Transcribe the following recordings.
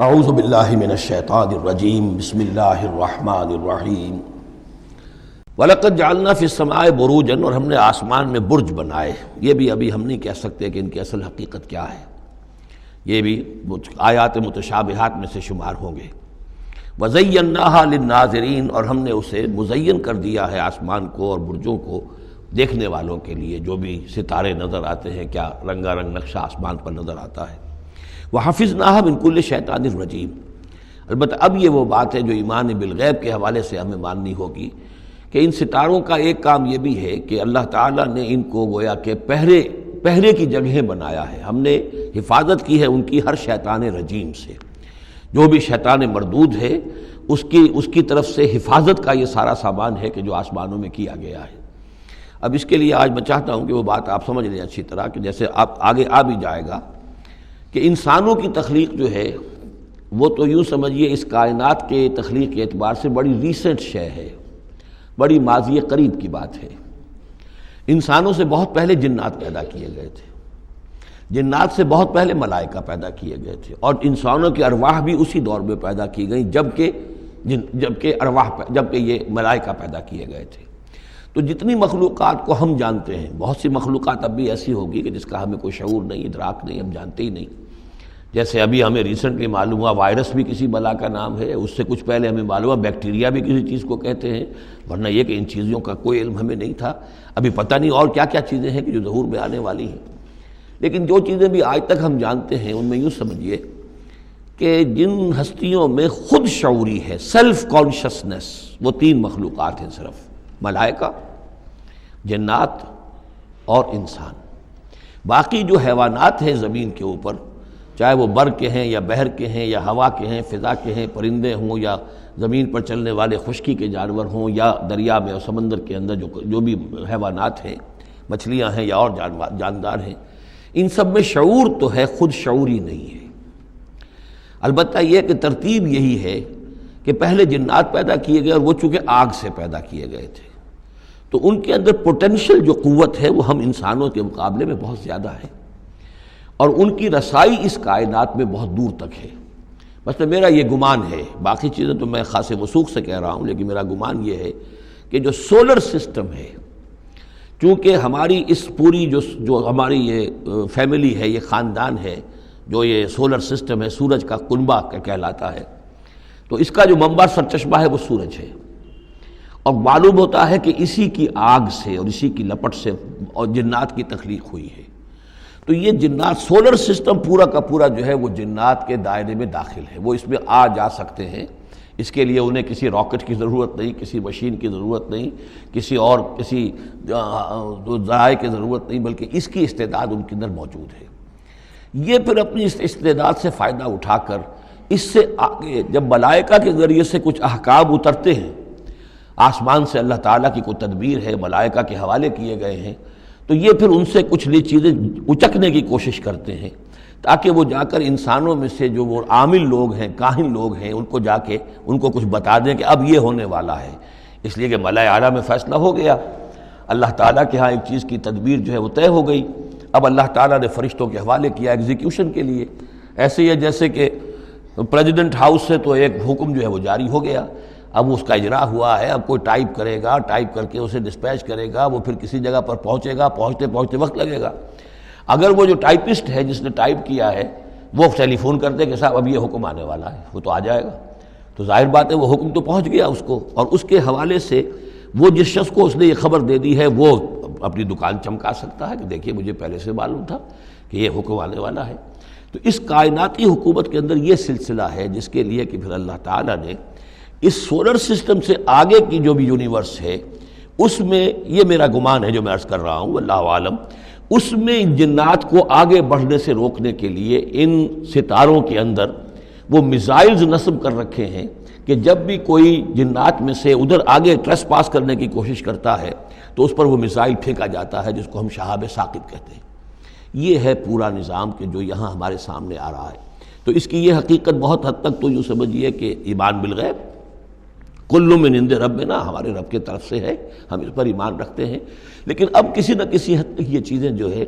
اعوذ باللہ من الشیطان الرجیم بسم اللہ الرحمن الرحیم وَلَقَدْ جَعَلْنَا فِي السَّمَاءِ بُرُوجًا، اور ہم نے آسمان میں برج بنائے۔ یہ بھی ابھی ہم نہیں کہہ سکتے کہ ان کی اصل حقیقت کیا ہے، یہ بھی آیات متشابہات میں سے شمار ہوں گے۔ وَزَيَّنَّاهَا لِلنَّاظِرِينَ، اور ہم نے اسے مزین کر دیا ہے آسمان کو اور برجوں کو دیکھنے والوں کے لیے، جو بھی ستارے نظر آتے ہیں، کیا رنگا رنگ نقشہ آسمان پر نظر آتا ہے۔ وَحَفِظْنَاهَا مِنْ كُلِّ شَيْطَانٍ رَجِيمٍ، البتہ اب یہ وہ بات ہے جو ایمان بالغیب کے حوالے سے ہمیں ماننی ہوگی کہ ان ستاروں کا ایک کام یہ بھی ہے کہ اللہ تعالیٰ نے ان کو گویا کہ پہرے کی جگہیں بنایا ہے، ہم نے حفاظت کی ہے ان کی ہر شیطان رجیم سے، جو بھی شیطان مردود ہے اس کی طرف سے حفاظت کا یہ سارا سامان ہے کہ جو آسمانوں میں کیا گیا ہے۔ اب اس کے لیے آج میں چاہتا ہوں کہ وہ بات آپ سمجھ لیں اچھی طرح، کہ جیسے آپ آگے آ بھی جائے گا کہ انسانوں کی تخلیق جو ہے وہ تو یوں سمجھیے اس کائنات کے تخلیق کے اعتبار سے بڑی ریسنٹ شے ہے، بڑی ماضی قریب کی بات ہے۔ انسانوں سے بہت پہلے جنات پیدا کیے گئے تھے، جنات سے بہت پہلے ملائکہ پیدا کیے گئے تھے، اور انسانوں کی ارواح بھی اسی دور میں پیدا کی گئیں جبکہ یہ ملائکہ پیدا کیے گئے تھے۔ تو جتنی مخلوقات کو ہم جانتے ہیں، بہت سی مخلوقات اب بھی ایسی ہوگی کہ جس کا ہمیں کوئی شعور نہیں، ادراک نہیں، ہم جانتے ہی نہیں۔ جیسے ابھی ہمیں ریسنٹلی معلوم ہوا وائرس بھی کسی بلا کا نام ہے، اس سے کچھ پہلے ہمیں معلوم ہوا بیکٹیریا بھی کسی چیز کو کہتے ہیں، ورنہ یہ کہ ان چیزوں کا کوئی علم ہمیں نہیں تھا۔ ابھی پتہ نہیں اور کیا کیا چیزیں ہیں کہ جو ظہور میں آنے والی ہیں، لیکن جو چیزیں بھی آج تک ہم جانتے ہیں ان میں یوں سمجھیے کہ جن ہستیوں میں خود شعوری ہے، سیلف کانشسنس، وہ تین مخلوقات ہیں صرف، ملائکہ، جنات اور انسان۔ باقی جو حیوانات ہیں زمین کے اوپر، چاہے وہ بر کے ہیں یا بحر کے ہیں یا ہوا کے ہیں، فضا کے ہیں، پرندے ہوں یا زمین پر چلنے والے خشکی کے جانور ہوں یا دریا میں اور سمندر کے اندر جو بھی حیوانات ہیں، مچھلیاں ہیں یا اور جاندار ہیں، ان سب میں شعور تو ہے، خود شعوری نہیں ہے۔ البتہ یہ کہ ترتیب یہی ہے کہ پہلے جنات پیدا کیے گئے، اور وہ چونکہ آگ سے پیدا کیے گئے تھے، تو ان کے اندر پوٹینشل جو قوت ہے وہ ہم انسانوں کے مقابلے میں بہت زیادہ ہے، اور ان کی رسائی اس کائنات میں بہت دور تک ہے۔ مثلا میرا یہ گمان ہے، باقی چیزیں تو میں خاص وثوق سے کہہ رہا ہوں، لیکن میرا گمان یہ ہے کہ جو سولر سسٹم ہے، چونکہ ہماری اس پوری جو ہماری یہ فیملی ہے، یہ خاندان ہے، جو یہ سولر سسٹم ہے، سورج کا کنبہ کہلاتا ہے، تو اس کا جو منبع سرچشمہ ہے وہ سورج ہے، اور معلوم ہوتا ہے کہ اسی کی آگ سے اور اسی کی لپٹ سے اور جنات کی تخلیق ہوئی ہے۔ تو یہ جنات، سولر سسٹم پورا کا پورا جو ہے وہ جنات کے دائرے میں داخل ہے، وہ اس میں آ جا سکتے ہیں، اس کے لیے انہیں کسی راکٹ کی ضرورت نہیں، کسی مشین کی ضرورت نہیں، کسی ذرائع کی ضرورت نہیں، بلکہ اس کی استعداد ان کے اندر موجود ہے۔ یہ پھر اپنی اس استعداد سے فائدہ اٹھا کر اس سے آگے جب ملائکہ کے ذریعے سے کچھ احکام اترتے ہیں، آسمان سے اللہ تعالیٰ کی کوئی تدبیر ہے، ملائکہ کے حوالے کیے گئے ہیں، تو یہ پھر ان سے کچھ نئی چیزیں اچکنے کی کوشش کرتے ہیں، تاکہ وہ جا کر انسانوں میں سے جو وہ عامل لوگ ہیں، کاہن لوگ ہیں، ان کو جا کے ان کو کچھ بتا دیں کہ اب یہ ہونے والا ہے، اس لیے کہ ملائے اعلیٰ میں فیصلہ ہو گیا، اللہ تعالیٰ کے ہاں ایک چیز کی تدبیر جو ہے وہ طے ہو گئی، اب اللہ تعالیٰ نے فرشتوں کے حوالے کیا ایگزیکیوشن کے لیے۔ ایسے ہی ہے جیسے کہ پریزیڈنٹ ہاؤس سے تو ایک حکم جو ہے وہ جاری ہو گیا، اب اس کا اجرا ہوا ہے، اب کوئی ٹائپ کرے گا، ٹائپ کر کے اسے ڈسپیچ کرے گا، وہ پھر کسی جگہ پر پہنچے گا، پہنچتے وقت لگے گا۔ اگر وہ جو ٹائپسٹ ہے جس نے ٹائپ کیا ہے وہ ٹیلی فون کر دے کہ صاحب اب یہ حکم آنے والا ہے، وہ تو آ جائے گا، تو ظاہر بات ہے وہ حکم تو پہنچ گیا اس کو، اور اس کے حوالے سے وہ جس شخص کو اس نے یہ خبر دے دی ہے وہ اپنی دکان چمکا سکتا ہے کہ دیکھیے مجھے پہلے سے معلوم تھا کہ یہ حکم آنے والا ہے۔ تو اس کائناتی حکومت کے اندر یہ سلسلہ ہے جس کے لیے کہ پھر اللہ تعالیٰ نے اس سولر سسٹم سے آگے کی جو بھی یونیورس ہے، اس میں یہ میرا گمان ہے جو میں عرض کر رہا ہوں، اللہ عالم، اس میں جنات کو آگے بڑھنے سے روکنے کے لیے ان ستاروں کے اندر وہ میزائلز نصب کر رکھے ہیں کہ جب بھی کوئی جنات میں سے ادھر آگے ٹریس پاس کرنے کی کوشش کرتا ہے تو اس پر وہ میزائل پھینکا جاتا ہے، جس کو ہم شہاب ثاقب کہتے ہیں۔ یہ ہے پورا نظام کہ جو یہاں ہمارے سامنے آ رہا ہے۔ تو اس کی یہ حقیقت بہت حد تک تو یوں سمجھیے کہ ایمان بالغیب، کل من عند ربنا، ہمارے رب کی طرف سے ہے، ہم اس پر ایمان رکھتے ہیں۔ لیکن اب کسی نہ کسی حد تک یہ چیزیں جو ہے،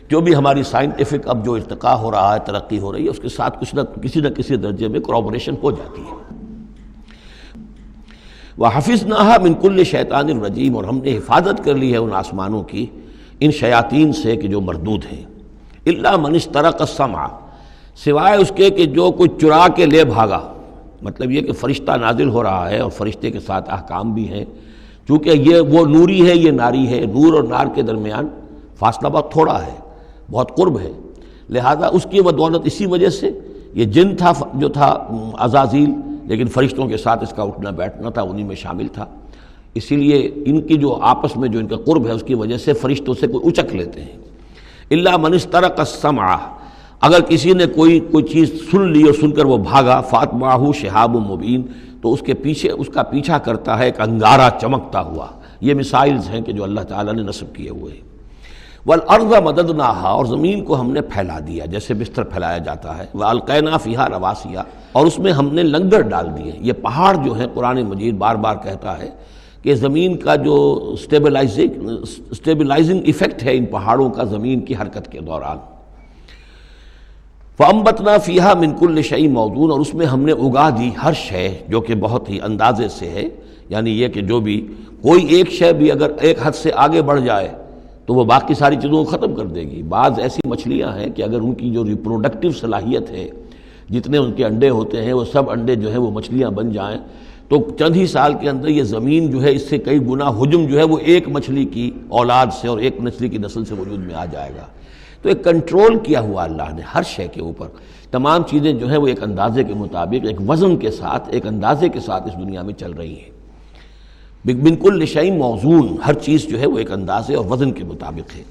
جو بھی ہماری سائنٹیفک اب جو ارتقاء ہو رہا ہے، ترقی ہو رہی ہے، اس کے ساتھ کچھ نہ کسی درجے میں کورابوریشن ہو جاتی ہے۔ وَحَفِظْنَاهَا مِنْ كُلِّ شَيْطَانٍ رَجِيمٍ، اور ہم نے حفاظت کر لی ہے ان آسمانوں کی ان شیاطین سے کہ جو مردود ہیں۔ إِلَّا مَنِ اسْتَرَقَ السَّمْعَ، سوائے اس کے کہ جو کوئی چرا کے لے بھاگا، مطلب یہ کہ فرشتہ نازل ہو رہا ہے اور فرشتے کے ساتھ احکام بھی ہیں، چونکہ یہ وہ نوری ہے، یہ ناری ہے، نور اور نار کے درمیان فاصلہ بہت تھوڑا ہے، بہت قرب ہے، لہذا اس کی بدولت اسی وجہ سے یہ جن تھا جو تھا عزازیل، لیکن فرشتوں کے ساتھ اس کا اٹھنا بیٹھنا تھا، انہی میں شامل تھا، اسی لیے ان کی جو آپس میں جو ان کا قرب ہے اس کی وجہ سے فرشتوں سے کوئی اچک لیتے ہیں۔ الا من استرق السمع، اگر کسی نے کوئی چیز سن لی اور سن کر وہ بھاگا، فاتبعہ شہاب مبین، تو اس کے پیچھے اس کا پیچھا کرتا ہے ایک انگارہ چمکتا ہوا۔ یہ مثائلز ہیں کہ جو اللہ تعالیٰ نے نصب کیے ہوئے ہیں۔ والارض مددناها، اور زمین کو ہم نے پھیلا دیا جیسے بستر پھیلایا جاتا ہے، والقینا فیہا رواسیہ، اور اس میں ہم نے لنگر ڈال دیے۔ یہ پہاڑ جو ہیں قرآن مجید بار بار کہتا ہے کہ زمین کا جو سٹیبلائزنگ ایفیکٹ ہے ان پہاڑوں کا زمین کی حرکت کے دوران۔ فَأَنبَتْنَا فِيهَا مِنْ كُلِّ شَيْءٍ مَوْزُونٍ، اور اس میں ہم نے اگا دی ہر شے جو کہ بہت ہی اندازے سے ہے، یعنی یہ کہ جو بھی کوئی ایک شے بھی اگر ایک حد سے آگے بڑھ جائے تو وہ باقی ساری چیزوں کو ختم کر دے گی۔ بعض ایسی مچھلیاں ہیں کہ اگر ان کی جو ریپروڈکٹیو صلاحیت ہے، جتنے ان کے انڈے ہوتے ہیں وہ سب انڈے جو ہیں وہ مچھلیاں بن جائیں تو چند ہی سال کے اندر یہ زمین جو ہے اس سے کئی گنا حجم جو ہے وہ ایک مچھلی کی اولاد سے اور ایک مچھلی کی نسل سے وجود میں آ جائے گا۔ تو ایک کنٹرول کیا ہوا اللہ نے ہر شے کے اوپر، تمام چیزیں جو ہیں وہ ایک اندازے کے مطابق، ایک وزن کے ساتھ، ایک اندازے کے ساتھ اس دنیا میں چل رہی ہیں۔ من کل شیء موزون، ہر چیز جو ہے وہ ایک اندازے اور وزن کے مطابق ہے۔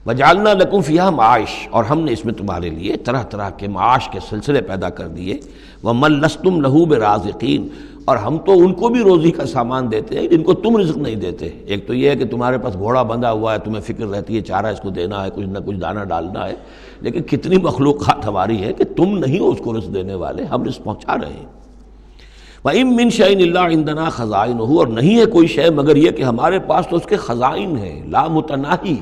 وجعلنا لکم فیہا معاش، اور ہم نے اس میں تمہارے لیے طرح طرح کے معاش کے سلسلے پیدا کر دیے۔ ومن لستم لہ برازقین، اور ہم تو ان کو بھی روزی کا سامان دیتے ہیں جن کو تم رزق نہیں دیتے۔ ایک تو یہ ہے کہ تمہارے پاس گھوڑا بندھا ہوا ہے، تمہیں فکر رہتی ہے چارہ اس کو دینا ہے، کچھ نہ کچھ دانہ ڈالنا ہے، لیکن کتنی مخلوقات ہماری ہے کہ تم نہیں ہو اس کو رزق دینے والے، ہم رزق پہنچا رہے ہیں۔ وَإِن مِّن شَيْءٍ إِلَّا عِندَنَا خَزَائِنُهُ، اور نہیں ہے کوئی شے مگر یہ کہ ہمارے پاس تو اس کے خزائن ہیں، لا متناہی،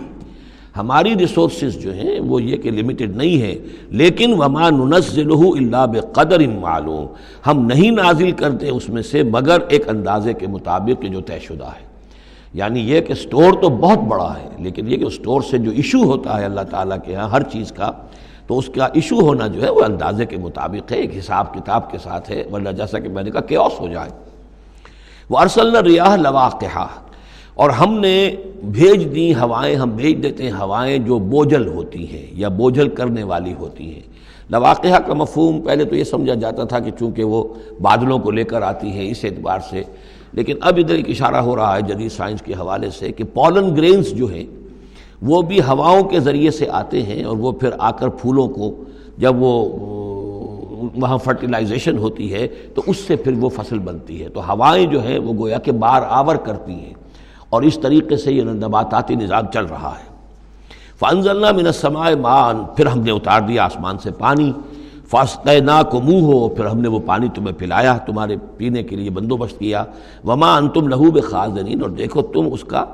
ہماری ریسورسز جو ہیں وہ یہ کہ لمیٹڈ نہیں ہے، لیکن وَمَا نُنَزِّلُهُ إِلَّا بِقَدَرٍ معلوم، ہم نہیں نازل کرتے اس میں سے مگر ایک اندازے کے مطابق کہ جو طے شدہ ہے۔ یعنی یہ کہ سٹور تو بہت بڑا ہے، لیکن یہ کہ سٹور سے جو ایشو ہوتا ہے اللہ تعالیٰ کے ہاں ہر چیز کا، تو اس کا ایشو ہونا جو ہے وہ اندازے کے مطابق ہے، ایک حساب کتاب کے ساتھ ہے، ورنہ جیسا کہ میں نے کہا کیوس ہو جائے۔ وَأَرْسَلْنَا الرِّيَاحَ لَوَاقِحَ، اور ہم نے بھیج دی ہوائیں، ہم بھیج دیتے ہیں ہوائیں جو بوجھل ہوتی ہیں یا بوجھل کرنے والی ہوتی ہیں۔ لواقعہ کا مفہوم پہلے تو یہ سمجھا جاتا تھا کہ چونکہ وہ بادلوں کو لے کر آتی ہیں اس اعتبار سے، لیکن اب ادھر ایک اشارہ ہو رہا ہے جدید سائنس کے حوالے سے کہ پولن گرینز جو ہیں وہ بھی ہواؤں کے ذریعے سے آتے ہیں، اور وہ پھر آ کر پھولوں کو جب وہ وہاں فرٹیلائزیشن ہوتی ہے تو اس سے پھر وہ فصل بنتی ہے۔ تو ہوائیں جو ہیں وہ گویا کہ بار آور کرتی ہیں، اور اس طریقے سے یہ نباتاتی نظام چل رہا ہے۔ فَأَنزَلْنَا مِنَ السَّمَاءِ مَاءً، پھر ہم نے اتار دیا آسمان سے پانی، فَاسْقَيْنَاكُمُوهُ، پھر ہم نے وہ پانی تمہیں پلایا، تمہارے پینے کے لیے بندوبست کیا۔ وَمَا أَنْتُمْ لَهُ بِخَازِنِينَ، اور دیکھو تم اس کا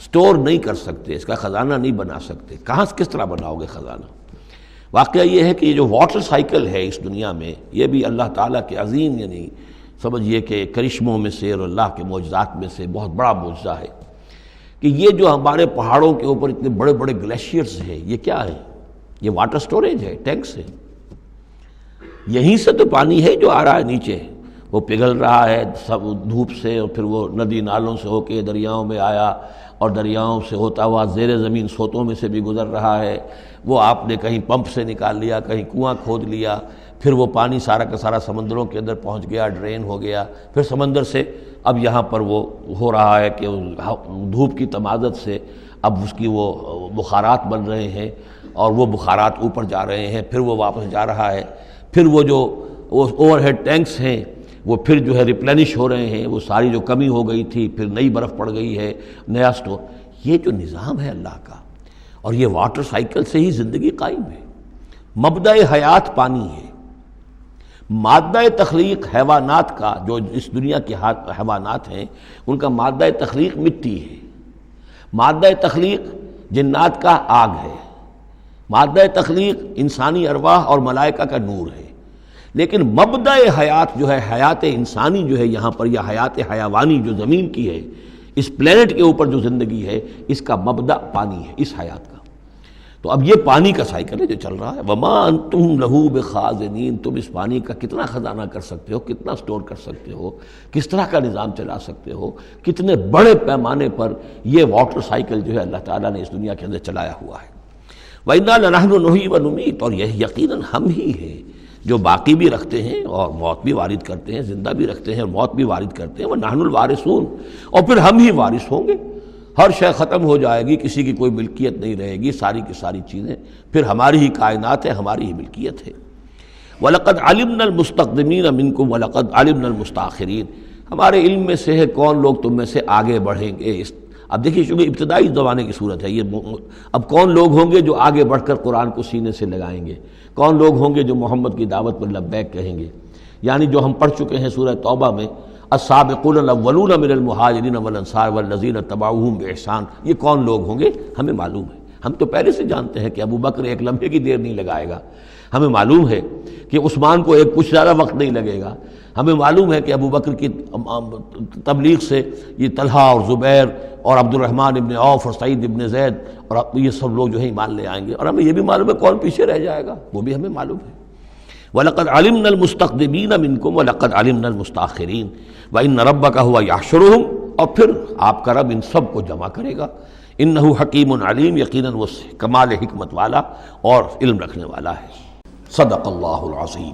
سٹور نہیں کر سکتے، اس کا خزانہ نہیں بنا سکتے۔ کہاں کس طرح بناؤ گے خزانہ؟ واقعہ یہ ہے کہ یہ جو واٹر سائیکل ہے اس دنیا میں، یہ بھی اللہ تعالیٰ کے عظیم، یعنی سمجھیے کہ کرشموں میں سے اور اللہ کے معجزات میں سے بہت بڑا معجزہ ہے کہ یہ جو ہمارے پہاڑوں کے اوپر اتنے بڑے بڑے گلیشیئرز ہیں، یہ کیا ہے؟ یہ واٹر سٹوریج ہے، ٹینکس ہے۔ یہیں سے تو پانی ہے جو آ رہا ہے نیچے، وہ پگھل رہا ہے سب دھوپ سے، اور پھر وہ ندی نالوں سے ہو کے دریاؤں میں آیا، اور دریاؤں سے ہوتا ہوا زیر زمین سوتوں میں سے بھی گزر رہا ہے۔ وہ آپ نے کہیں پمپ سے نکال لیا، کہیں کنواں کھود لیا، پھر وہ پانی سارا کا سارا سمندروں کے اندر پہنچ گیا، ڈرین ہو گیا، پھر سمندر سے اب یہاں پر وہ ہو رہا ہے کہ دھوپ کی تمازت سے اب اس کی وہ بخارات بن رہے ہیں، اور وہ بخارات اوپر جا رہے ہیں، پھر وہ واپس جا رہا ہے، پھر وہ جو اوور ہیڈ ٹینکس ہیں وہ پھر جو ہے ریپلینش ہو رہے ہیں، وہ ساری جو کمی ہو گئی تھی پھر نئی برف پڑ گئی ہے، نیا سٹور۔ یہ جو نظام ہے اللہ کا، اور یہ واٹر سائیکل سے ہی زندگی قائم ہے۔ مبدأ حیات پانی ہے، مادہ تخلیق حیوانات کا، جو اس دنیا کے حیوانات ہیں ان کا مادہ تخلیق مٹی ہے، مادہ تخلیق جنات کا آگ ہے، مادہ تخلیق انسانی ارواح اور ملائکہ کا نور ہے، لیکن مبدأ حیات جو ہے، حیات انسانی جو ہے یہاں پر، یا حیات حیوانی جو زمین کی ہے، اس پلینٹ کے اوپر جو زندگی ہے، اس کا مبدأ پانی ہے، اس حیات کا۔ تو اب یہ پانی کا سائیکل ہے جو چل رہا ہے۔ وما انتم لہو بخازنین، تم اس پانی کا کتنا خزانہ کر سکتے ہو، کتنا سٹور کر سکتے ہو، کس طرح کا نظام چلا سکتے ہو، کتنے بڑے پیمانے پر یہ واٹر سائیکل جو ہے اللہ تعالیٰ نے اس دنیا کے اندر چلایا ہوا ہے۔ وَإِنَّا لَنَحْنُ نُحْيِي وَنُمِيتُ، اور یہ یقیناً ہم ہی ہیں جو باقی بھی رکھتے ہیں اور موت بھی وارد کرتے ہیں، زندہ بھی رکھتے ہیں اور موت بھی وارد کرتے ہیں۔ وَنَحْنُ الْوَارِثُونَ، اور پھر ہم ہی وارث ہوں گے، ہر شے ختم ہو جائے گی، کسی کی کوئی ملکیت نہیں رہے گی، ساری کی ساری چیزیں پھر ہماری ہی کائنات ہے، ہماری ہی ملکیت ہے۔ وَلَقَدْ عَلِمْنَا الْمُسْتَقْدِمِينَ مِنْكُمْ وَلَقَدْ عَلِمْنَا الْمُسْتَأْخِرِينَ، ہمارے علم میں سے ہے کون لوگ تم میں سے آگے بڑھیں گے۔ اب دیکھیے چونکہ ابتدائی زمانے کی صورت ہے یہ، اب کون لوگ ہوں گے جو آگے بڑھ کر قرآن کو سینے سے لگائیں گے، کون لوگ ہوں گے جو محمد کی دعوت پر لبیک کہیں گے، یعنی جو ہم پڑھ چکے ہیں سورہ توبہ میں، السابقون الاولون من المہاجرین والانصار والذین اتبعوہم بإحسان، یہ کون لوگ ہوں گے ہمیں معلوم ہے، ہم تو پہلے سے جانتے ہیں کہ ابو بکر ایک لمحے کی دیر نہیں لگائے گا، ہمیں معلوم ہے کہ عثمان کو ایک کچھ زیادہ وقت نہیں لگے گا، ہمیں معلوم ہے کہ ابو بکر کی تبلیغ سے یہ طلحہ اور زبیر اور عبد الرحمن ابن عوف اور سعید ابن زید اور یہ سب لوگ جو ہے ایمان لے آئیں گے، اور ہمیں یہ بھی معلوم ہے کون پیچھے رہ جائے گا، وہ بھی ہمیں معلوم ہے۔ وَلَقَدْ عَلِمْنَا الْمُسْتَقْدِمِينَ مِنْكُمْ وَلَقَدْ عَلِمْنَا الْمُسْتَأْخِرِينَ وَإِنَّ رَبَّكَ هُوَ يَحْشُرُهُمْ، اور پھر آپ کا رب ان سب کو جمع کرے گا۔ إِنَّهُ حَكِيمٌ عَلِيمٌ، یقیناً وہ کمال حکمت والا اور علم رکھنے والا ہے۔ صدق اللہ العظیم۔